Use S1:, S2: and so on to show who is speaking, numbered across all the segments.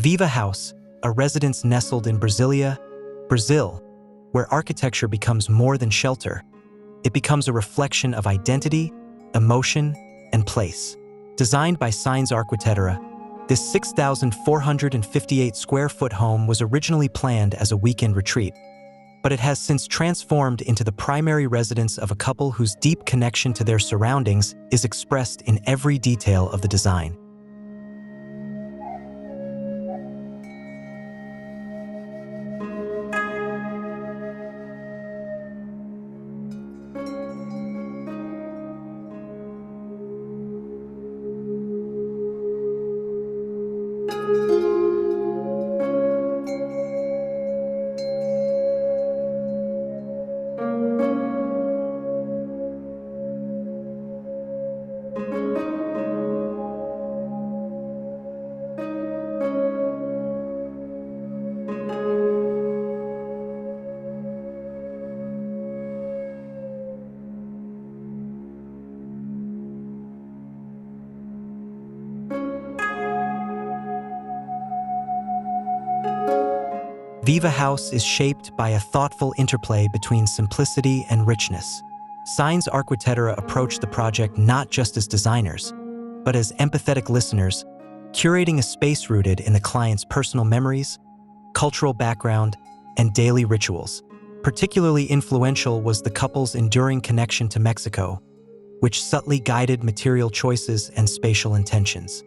S1: Viva House, a residence nestled in Brasília, Brazil, where architecture becomes more than shelter. It becomes a reflection of identity, emotion, and place. Designed by Sainz arquitetura, this 6,458 square foot home was originally planned as a weekend retreat, but it has since transformed into the primary residence of a couple whose deep connection to their surroundings is expressed in every detail of the design. Viva House is shaped by a thoughtful interplay between simplicity and richness. Sainz arquitetura approached the project not just as designers, but as empathetic listeners, curating a space rooted in the client's personal memories, cultural background, and daily rituals. Particularly influential was the couple's enduring connection to Mexico, which subtly guided material choices and spatial intentions.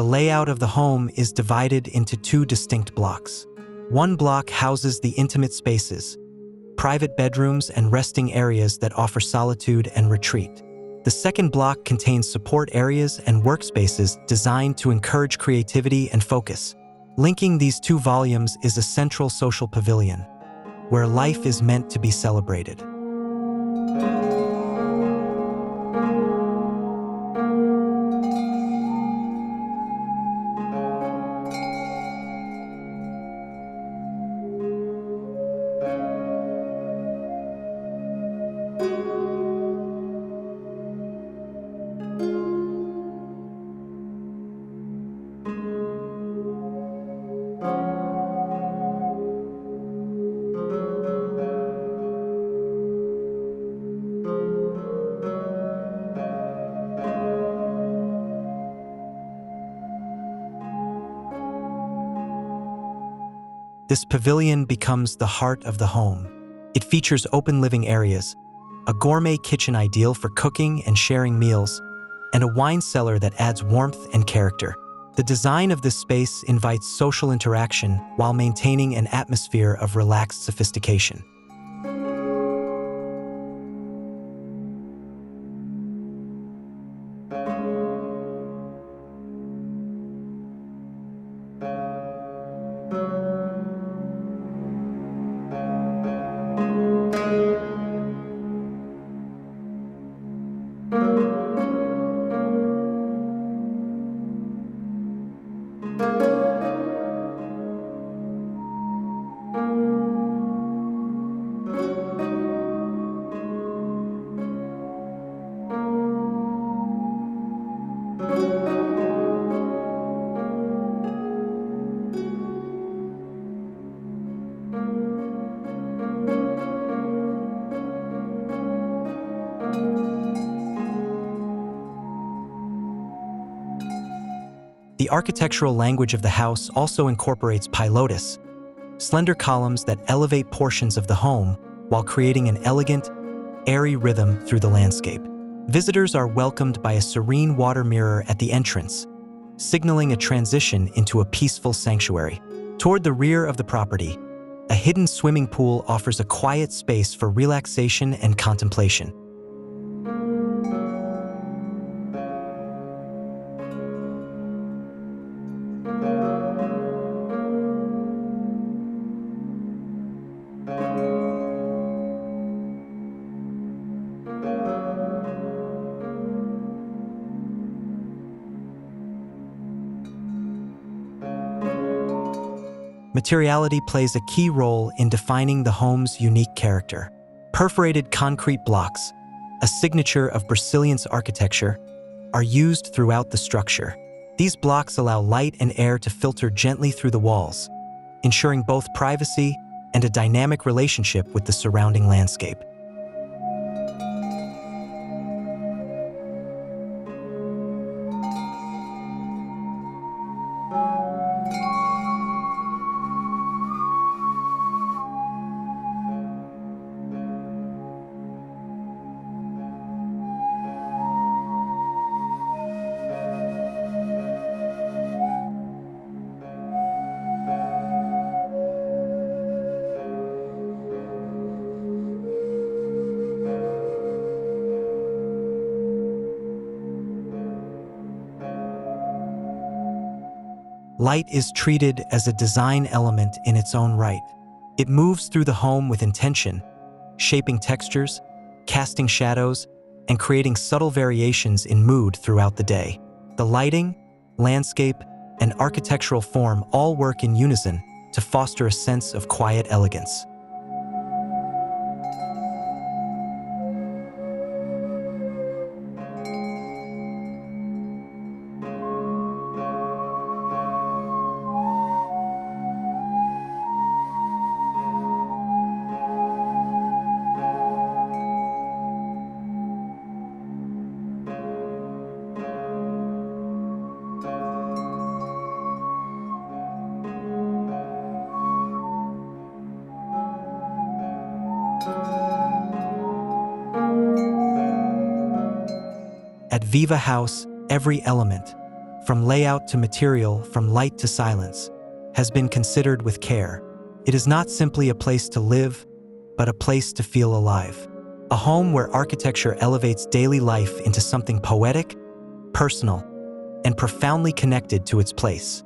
S1: The layout of the home is divided into two distinct blocks. One block houses the intimate spaces, private bedrooms and resting areas that offer solitude and retreat. The second block contains support areas and workspaces designed to encourage creativity and focus. Linking these two volumes is a central social pavilion, where life is meant to be celebrated. This pavilion becomes the heart of the home. It features open living areas, a gourmet kitchen ideal for cooking and sharing meals, and a wine cellar that adds warmth and character. The design of this space invites social interaction while maintaining an atmosphere of relaxed sophistication. The architectural language of the house also incorporates pilotis, slender columns that elevate portions of the home while creating an elegant, airy rhythm through the landscape. Visitors are welcomed by a serene water mirror at the entrance, signaling a transition into a peaceful sanctuary. Toward the rear of the property, A hidden swimming pool offers a quiet space for relaxation and contemplation. Materiality plays a key role in defining the home's unique character. Perforated concrete blocks, a signature of Brazilian's architecture, are used throughout the structure. These blocks allow light and air to filter gently through the walls, ensuring both privacy and a dynamic relationship with the surrounding landscape. Light is treated as a design element in its own right. It moves through the home with intention, shaping textures, casting shadows, and creating subtle variations in mood throughout the day. The lighting, landscape, and architectural form all work in unison to foster a sense of quiet elegance. At Viva House, every element, from layout to material, from light to silence, has been considered with care. It is not simply a place to live, but a place to feel alive. A home where architecture elevates daily life into something poetic, personal, and profoundly connected to its place.